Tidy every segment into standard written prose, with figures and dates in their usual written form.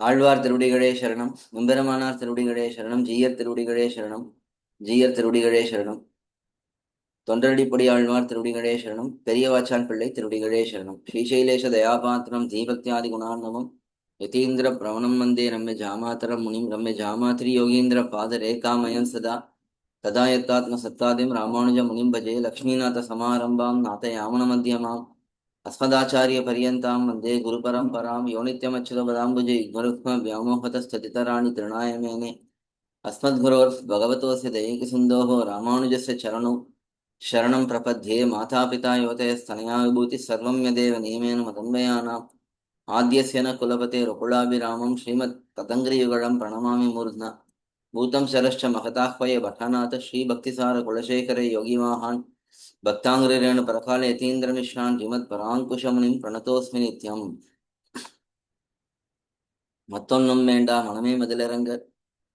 ஆழ்வார் திருவடிகளே சரணம், எம்பெருமானார் திருவடிகளே சரணம், ஜீயர் திருவடிகளே சரணம், ஜீயர் திருவடிகளே சரணம், தொண்டரடிப்பொடி ஆழ்வார் திருவடிகளே சரணம், பெரியவாச்சான் பிள்ளை திருவடிகளே சரணம், ஸ்ரீசைலேஷ தயாபாத்திரம் தீபக்தியாதி குணார்ணவம் யதீந்திர பிரவணம் வந்தே ரம்ய ஜாமாதரம் முனிம் ரம்ய ஜாமாத்திரி யோகீந்திர பாத ரேகாமயம் சதா ததா யத்தாத்ம சத்தாதிம் ராமானுஜ முனிம் பஜே லக்ஷ்மீநாத சமாரம்பாம் நாதயாமன மத்தியமாம் अस्मदाचार्य पर्यन्तां वन्दे गुरुपरम्परां यो नित्यमच्युतपदाम्बुजे युग्मरुक्म व्यामोहतस्ततितराणि तृणाय मेने अस्मद्गुरोर्भगवतोऽस्य दैकिसिन्धोः रामानुजस्य चरणौ शरणं प्रपद्ये मातापिता युवतयस्तनया विभूतिः सर्वं यदेव नियमेन मदन्वयानाम् आद्यस्य न कुलपते रकुलाभिरामं श्रीमत्तदङ्घ्रियुगळं प्रणमामि मूर्ध्ना भूतं शरश्च महताह्वये भट्टनाथ श्रीभक्तिसारकुलशेखरे योगिवाहान् भक्ताङ्ग्रेण परकाले यतीन्द्रमिश्रान् श्रीमत्पराङ्कुशमुनिं प्रणतोऽस्मि नित्यम् மத்தொன்னும் வேண்டா மனமே மதிலரங்க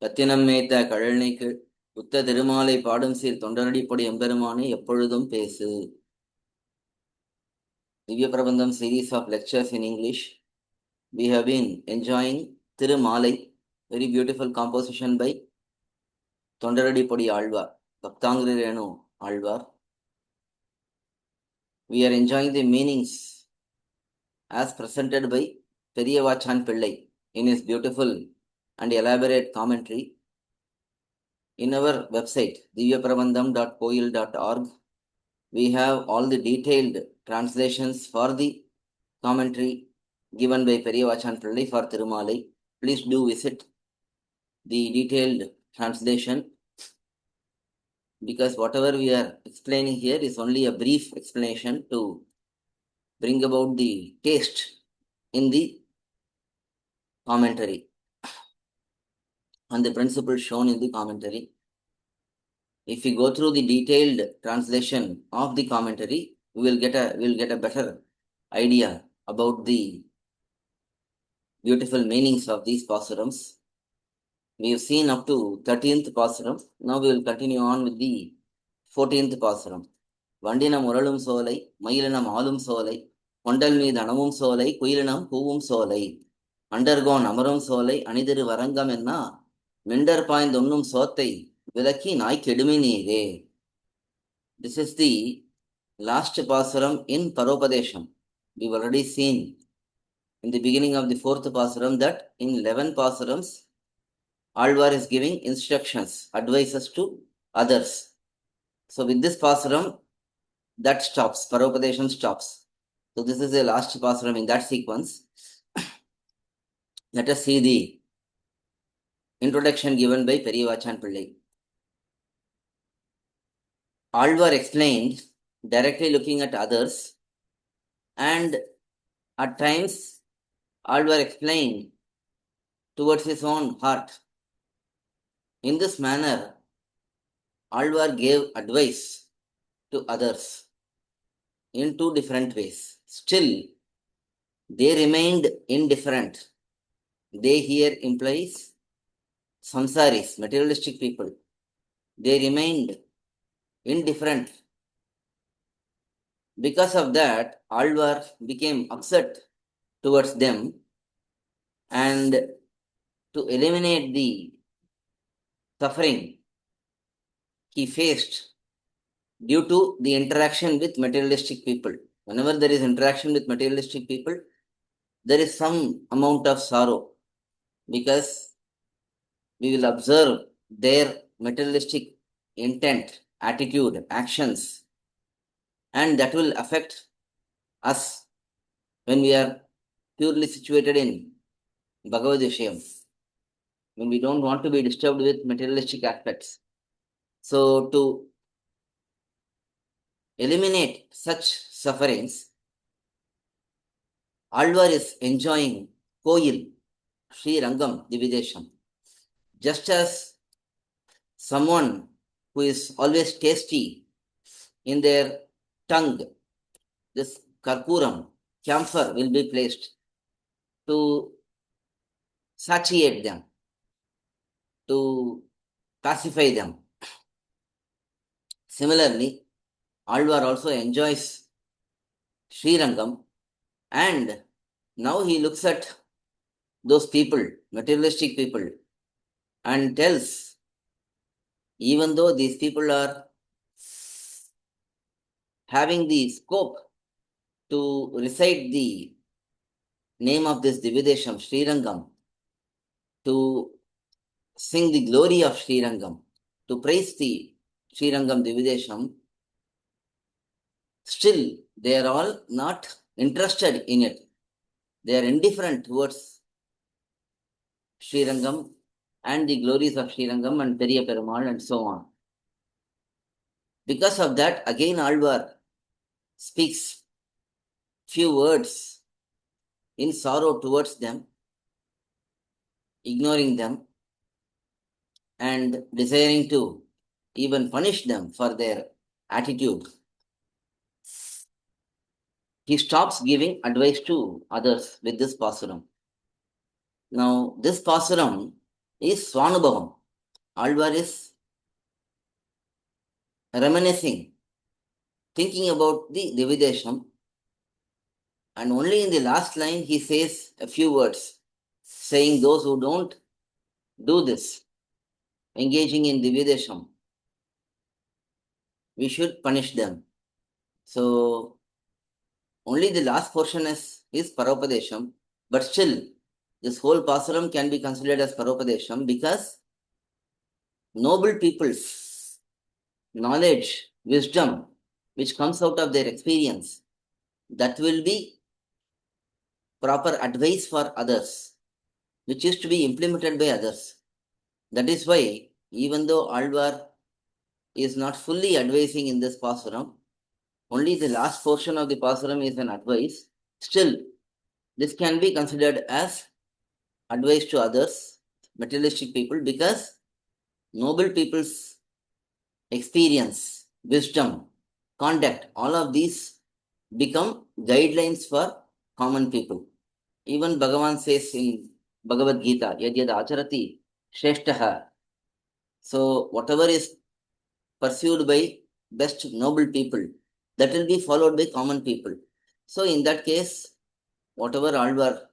கத்தினம் மேய்த்த கழல்னைக்கு புத்த திருமாலை பாடும் சீர் தொண்டரடிப்பொடி எம்பெருமானே எப்பொழுதும் பேசு. Divyaprabandham series of lectures in English. We have been enjoying thirumAlai, very beautiful composition by Tondaradipodi Alvar, Bhaktangri Renu Alvar. We are enjoying the meanings as presented by Periyavachan Pillai in his beautiful and elaborate commentary. In our website, dhivyaprabandham.coil.org, we have all the detailed translations for the commentary given by Periyavachan Pillai for thirumAlai. Please do visit the detailed translation, because whatever we are explaining here is only a brief explanation to bring about the taste in the commentary and the principles shown in the commentary. If we go through the detailed translation of the commentary, we will get a better idea about the beautiful meanings of these pasurams. We have seen up to 13th pasuram. Now we will continue on with the 14th pasuram. வண்டினம் உரளும் சோலை, மயிலினம் ஆளும் சோலை, கொண்டல் மீது அணவும் சோலை, குயிலினம் பூவும் சோலை, அண்டர்கோன் அமரும் சோலை, அணிதிரு வரங்கம் என்னா மிண்டர் பாய்ந்தொன்னும் சோத்தை விலக்கி நாய் கெடுமி நீரே. This is the last pasuram in Paropadesham. We've already seen in the beginning of the 4th pasuram that in 11 pasurams, Alvar is giving instructions, advices to others. So with this pasuram, that stops, Paropadesham stops. So this is the last pasuram in that sequence. Let us see the introduction given by Periyavachan Pillai. Alvar explained, directly looking at others, and at times Alvar explained towards his own heart. In this manner, Alvar gave advice to others in two different ways. Still, they remained indifferent. They here implies samsaris, materialistic people. They remained indifferent. Because of that, Alvar became upset towards them, and to eliminate the suffering he faced due to the interaction with materialistic people. Whenever there is interaction with materialistic people, there is some amount of sorrow, because we will observe their materialistic intent, attitude, actions, and that will affect us when we are purely situated in Bhagavad Vishayam, when we don't want to be disturbed with materialistic aspects. So to eliminate such sufferings, Alvar is enjoying Koyil, Sri Rangam, Dividesham. Just as someone who is always tasty in their tongue, this karpuram, camphor will be placed to satiate them, to pacify them. Similarly, Alvar also enjoys Sri Rangam, and now he looks at those people, materialistic people, and tells, even though these people are having the scope to recite the name of this Dividesham, Srirangam, to sing the glory of Srirangam, to praise the Srirangam Dividesham, still they are all not interested in it. They are indifferent towards Srirangam and the glories of Srirangam and Periyaperumal and so on. Because of that, again Alvar speaks few words in sorrow towards them, ignoring them, and desiring to even punish them for their attitude. He stops giving advice to others with this pasuram. Now, this pasuram is Swanubhavam. Alvar is reminiscing, thinking about the Dividesham, and only in the last line he says a few words, saying those who don't do this, engaging in Dividesham, we should punish them. So, only the last portion is Paropadesham, but still, this whole pasuram can be considered as Paropadesham because noble people's knowledge, wisdom, which comes out of their experience, that will be proper advice for others, which is to be implemented by others. That is why, even though Alvar is not fully advising in this pasuram, only the last portion of the pasuram is an advice. Still, this can be considered as advice to others, materialistic people, because noble people's experience, wisdom, conduct, all of these become guidelines for common people. Even Bhagavan says in Bhagavad Gita, Yad Yad Acharati Shreshtaha. So, whatever is pursued by best noble people, that will be followed by common people. So, in that case, whatever Alvar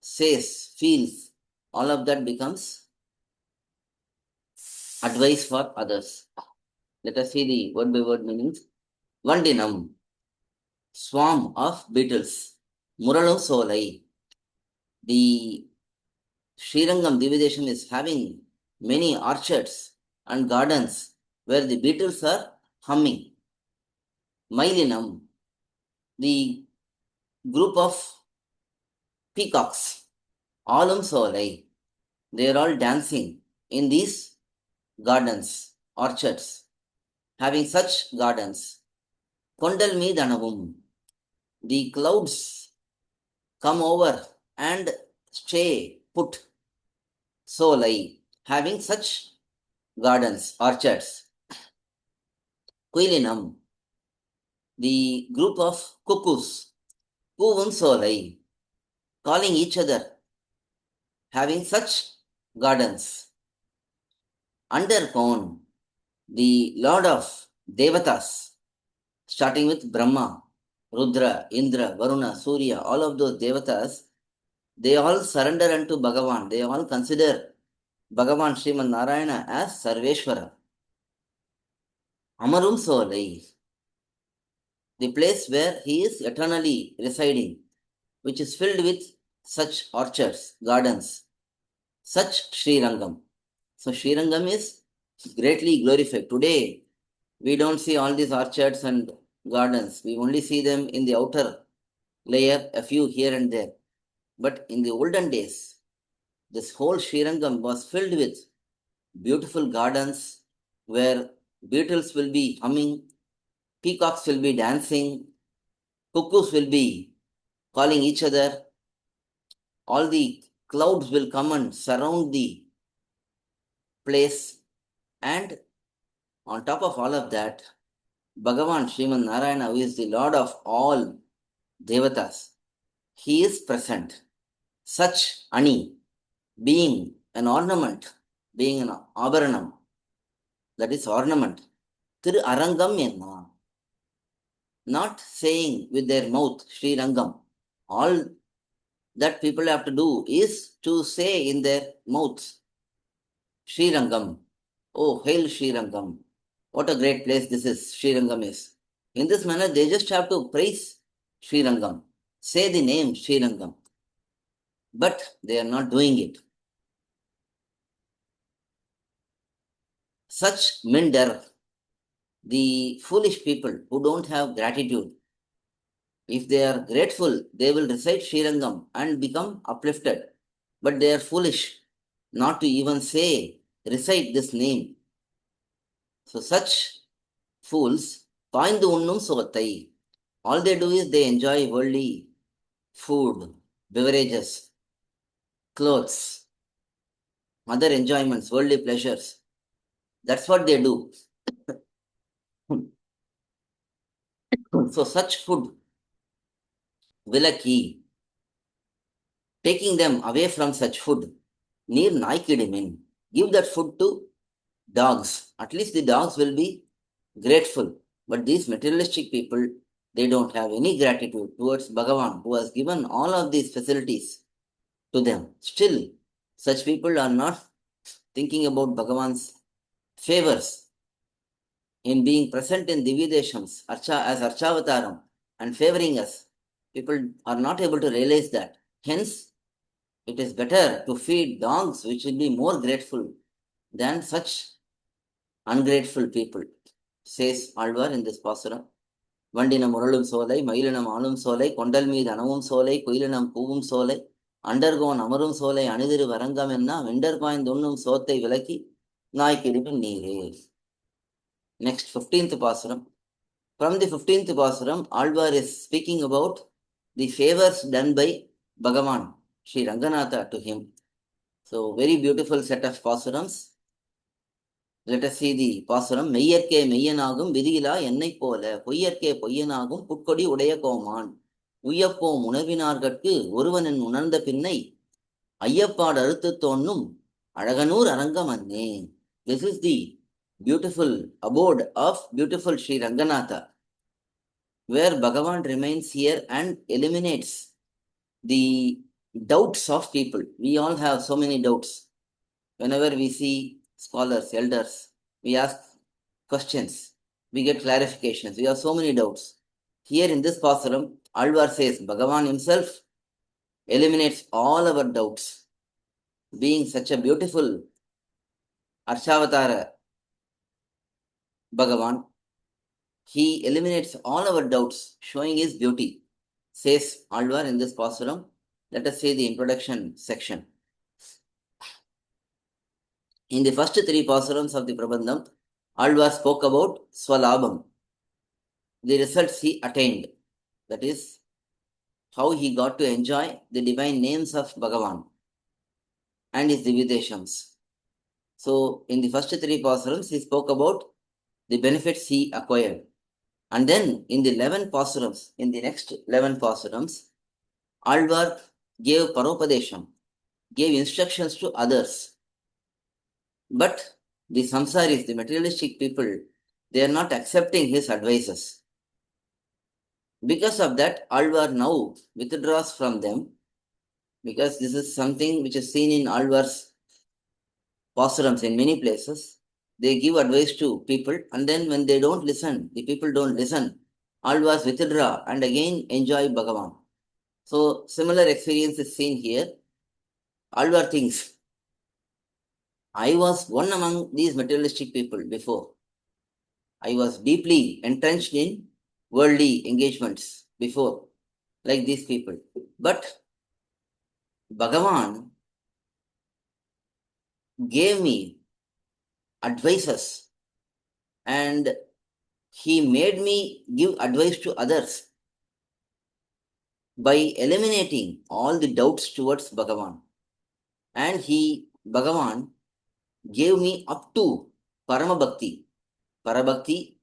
says, feels, all of that becomes advice for others. Let us see the word by word meanings. Vandinam, swarm of beetles. Muralum solai. The Srirangam Dividesham is having many orchards and gardens where the beetles are humming. Mailinam, the group of peacocks. Alum solai. They are all dancing in these gardens, orchards, having such gardens. Kondalmi Danavum. The clouds come over and stay put. Solai, having such gardens, orchards. Kuilinam, the group of cuckoos. Kuvum Solai, calling each other, having such gardens. Undercone, the lord of Devatas, starting with Brahma, Rudra, Indra, Varuna, Surya, all of those Devatas, they all surrender unto Bhagavan. They all consider Bhagavan Sriman Narayana as Sarveshwara. Amarum Solai, the place where he is eternally residing, which is filled with such orchards, gardens, such Srirangam. So Srirangam is greatly glorified. Today, we don't see all these orchards and gardens. We only see them in the outer layer, a few here and there. But in the olden days, this whole Srirangam was filled with beautiful gardens where beetles will be humming, peacocks will be dancing, cuckoos will be calling each other, all the clouds will come and surround the place, and on top of all of that, Bhagavan Sriman Narayana, who is the Lord of all Devatas, he is present. Such Ani, being an ornament, being an Abharanam, that is ornament. thOthArangam enna. Not saying with their mouth, Sri Rangam. All that people have to do is to say in their mouths, Srirangam. Oh, hail Srirangam. What a great place this is, Srirangam is. In this manner, they just have to praise Srirangam, say the name Srirangam. But they are not doing it. Such minder, the foolish people who don't have gratitude, if they are grateful, they will recite Srirangam and become uplifted. But they are foolish not to even say, recite this name. So such fools, paindu unnum suvathai. All they do is they enjoy worldly food, beverages, clothes, other enjoyments, worldly pleasures. That's what they do. So such food, vilaki, taking them away from such food, near naikidimin, give that food to dogs. At least the dogs will be grateful. But these materialistic people, they don't have any gratitude towards Bhagavan, who has given all of these facilities to them. Still, such people are not thinking about Bhagavan's favors in being present in Divyadeshams as Archavataram and favoring us. People are not able to realize that. Hence, it is better to feed dogs which will be more grateful than such ungrateful people, says Alvar in this pasuram. வண்டினம் உருளும் சோலை மயிலினம் ஆளும் சோலை கொண்டல் மீது அணவும் சோலை குயிலினம் பூவும் சோலை அண்டர்கோன் அமரும் சோலை அணிதிரு வரங்கம் என்ன வெண்டர் பாய்ந்துண்ணும் சோத்தை விலக்கி நாய்க்கிடிபின் நீரே. Next, 15th pasuram. From the 15th pasuram, Alvar is speaking about the favors done by Bhagavan, Sri Ranganatha, to him. So, very beautiful set of pasurams. Let us see the pasuram. மெய்யற்கே மெய்யனாகும் விதியிலா என்னைப் போல பொய்யற்கே பொய்யனாகும் புட்கொடி உடைய கோமான் உய்யப்போம் உணர்வினார்கட்கு ஒருவனின் உணர்ந்த பின்னை ஐயப்பாடு அறுத்து தோன்னும் அழகனூர் அரங்கம் அன்னே. This is the beautiful abode of beautiful Sri Ranganatha, where Bhagavan remains here and eliminates the doubts of people. We all have so many doubts. Whenever we see scholars, elders, we ask questions, we get clarifications, we have so many doubts. Here in this pasuram, Alvar says Bhagavan himself eliminates all our doubts. Being such a beautiful Arshavatara Bhagavan, he eliminates all our doubts, showing his beauty, says Alvar in this pasuram. Let us see the introduction section. In the first three pasurams of the Prabandham, Alvar spoke about Swalabham, the results he attained. That is, how he got to enjoy the divine names of Bhagavan and his Divyadeshams. So, in the first three pasurams, he spoke about the benefits he acquired. And then, in the 11 pasurams, in the next 11 pasurams, Alvar gave Paropadesham, gave instructions to others. But the samsaris, the materialistic people, they are not accepting his advices. Because of that, Alvar now withdraws from them, because this is something which is seen in Alvar's pasurams in many places. They give advice to people, and then when they don't listen, the people don't listen, Alvars withdraw and again enjoy Bhagavan. So, similar experience is seen here. Alvar thinks, I was one among these materialistic people before. I was deeply entrenched in worldly engagements before, like these people. But Bhagavan gave me advices and he made me give advice to others by eliminating all the doubts towards Bhagavan. And Bhagavan gave me up to Paramabhakti, Parabhakti,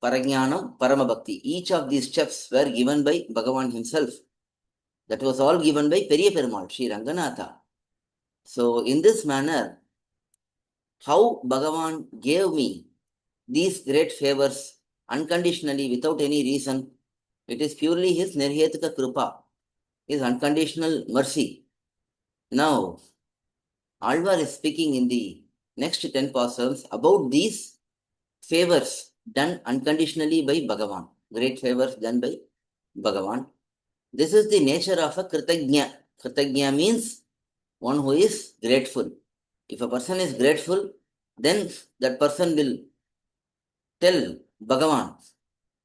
Parajnanam, Paramabhakti. Each of these steps were given by Bhagavan himself. That was all given by Periya Perumal, Sri Ranganatha. So, in this manner, how Bhagavan gave me these great favors unconditionally without any reason, it is purely his Nirhetuka Krupa. is unconditional mercy. Now, Alvar is speaking in the next 10 pasurams about these favors done unconditionally by Bhagavan. Great favors done by Bhagavan. This is the nature of a Kritagnya. Kritagnya means one who is grateful. If a person is grateful, then that person will tell Bhagavan,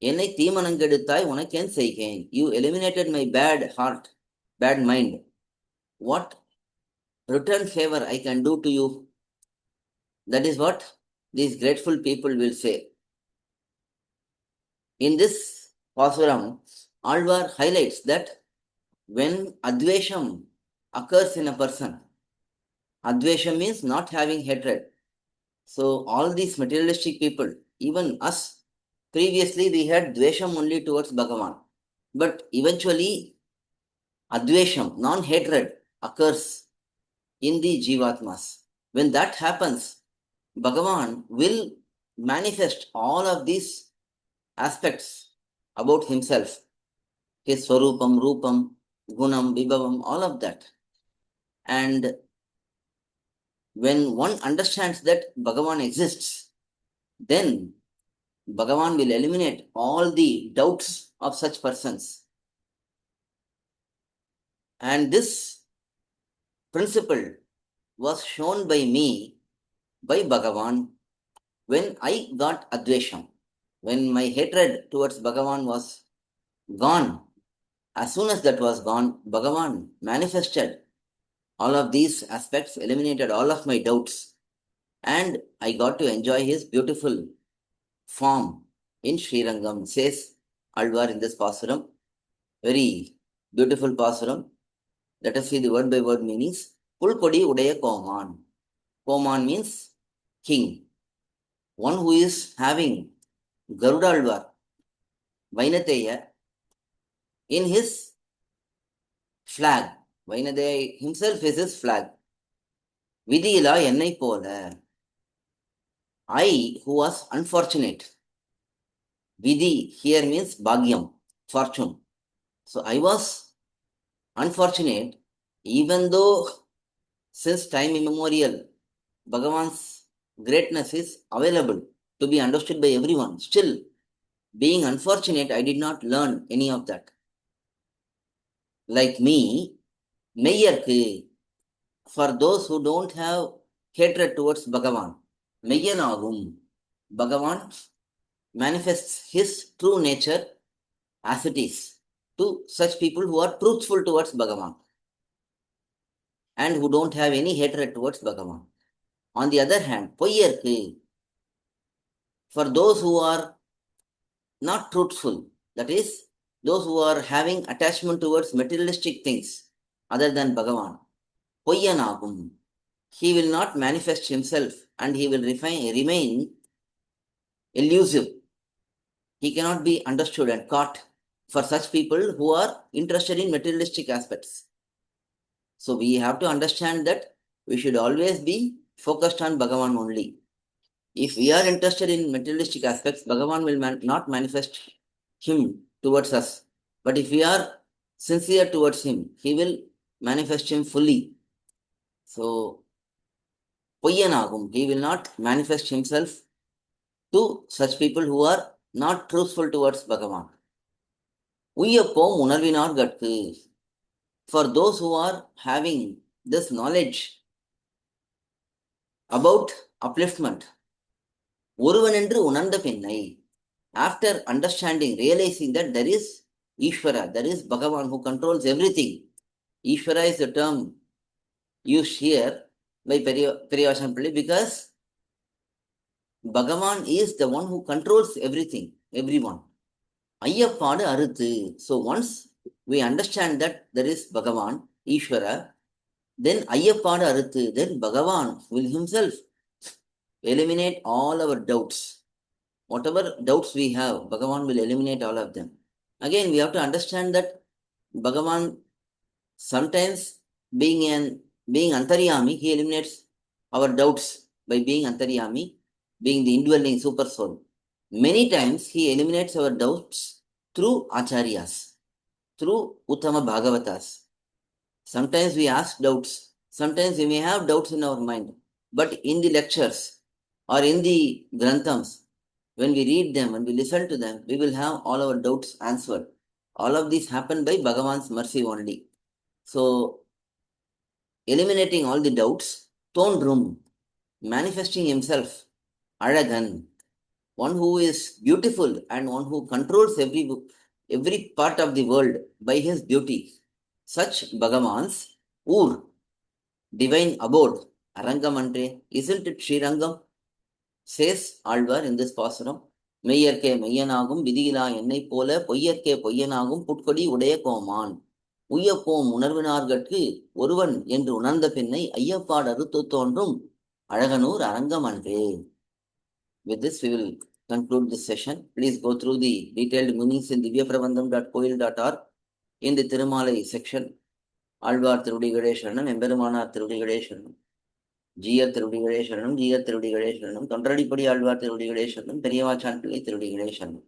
என்னை தீமனங்கெடுத்தாய் உனக்கேன் செய்கேன். You eliminated my bad heart, bad mind. What return favor I can do to you? That is what these grateful people will say. In this pasuram, Alvar highlights that when advesham occurs in a person, advesham means not having hatred. So all these materialistic people, even us, previously we had dvesham only towards Bhagavan. But eventually advesham, non-hatred, occurs in the jivatmas. When that happens, Bhagavan will manifest all of these aspects about himself. His swarupam, rupam, gunam, vibhavam, all of that. And when one understands that Bhagavan exists, then Bhagavan will eliminate all the doubts of such persons. And this principle was shown by me, by Bhagavan, when I got advesham. When my hatred towards Bhagavan was gone, as soon as that was gone, Bhagavan manifested all of these aspects, eliminated all of my doubts, and I got to enjoy his beautiful form in Srirangam, says Alvar in this pasuram. Very beautiful pasuram. Let us see the word by word meanings. Pulkodi udaya koman. Koman means king. One who is having Garudalvar, Vainateya, in his flag. Vainateya himself is his flag. Vidila ennai pola. I, who was unfortunate. Vidhi here means bhagyam, fortune. So I was unfortunate, even though since time immemorial, Bhagavan's greatness is available to be understood by everyone. Still, being unfortunate, I did not learn any of that. Like me, Meyyarku, for those who don't have hatred towards Bhagavan, Meyyanagum, Bhagavan manifests his true nature as it is to such people who are truthful towards Bhagavan and who don't have any hatred towards Bhagavan. On the other hand, Poyyarku, for those who are not truthful, that is, those who are having attachment towards materialistic things other than Bhagavan, Poyyanagum, he will not manifest himself and he will remain elusive. He cannot be understood and caught for such people who are interested in materialistic aspects. So we have to understand that we should always be focused on Bhagavan only. If we are interested in materialistic aspects, Bhagavan will not manifest him towards us. But if we are sincere towards him, he will manifest him fully. So, Poyyanagum, he will not manifest himself to such people who are not truthful towards Bhagavan. Uyyapom unarvinar gatku, for those who are having this knowledge about upliftment, ஒருவனென்று உணர்ந்த பின்னை, after understanding, realizing that there is Ishvara, there is Bhagavan who controls everything. Ishvara is the term used here by Periyavasan Pillai because Bhagavan is the one who controls everything, everyone. Ayyappadu aruthu. So once we understand that there is Bhagavan, Ishvara, then Ayyappadu aruthu, then Bhagavan will himself eliminate all our doubts. Whatever doubts we have, Bhagavan will eliminate all of them. Again, we have to understand that Bhagavan, sometimes being Antaryami, he eliminates our doubts by being Antaryami, being the indwelling super soul. Many times he eliminates our doubts through acharyas. through Uttama Bhagavatas. Sometimes we ask doubts. Sometimes we may have doubts in our mind. But in the lectures or in the granthams, when we read them, when we listen to them, we will have all our doubts answered. All of these happen by Bhagavan's mercy only. So, eliminating all the doubts, Thondrum, manifesting himself, Alagan, one who is beautiful and one who controls every part of the world by his beauty. Such Bhagavans, Ur, divine abode, Arangamante, isn't it Srirangam? Says Alvar in this pasuram. மெய்யற்கே மெய்யனாகும் விதியிலா என்னைப் போல பொய்யற்கே பொய்யனாகும் புட்கொடி உடைய கோமான் உய்யப்போம் உணர்வினார்கட்கு ஒருவன் என்று உணர்ந்த பின்னை ஐயப்பாடு அறுத்து தோன்றும் அழகனூர் அரங்கம் அன்றே. With this, we will conclude this session. Please go through the detailed meanings in dhivyaprabandham.coil.org in the thOthAthri section. Alvar திருவடிகளே சரணம், எம்பெருமானார் திருவடிகளே சரணம், ஜீயர் திருவடிகளே சரணம், ஜீயர் திருவடிகளே சரணம், தொண்டரடிப்படி ஆழ்வார் திருவடிகளே சரணம், பெரியவாச்சான் பிள்ளை திருவடிகளே சரணம்.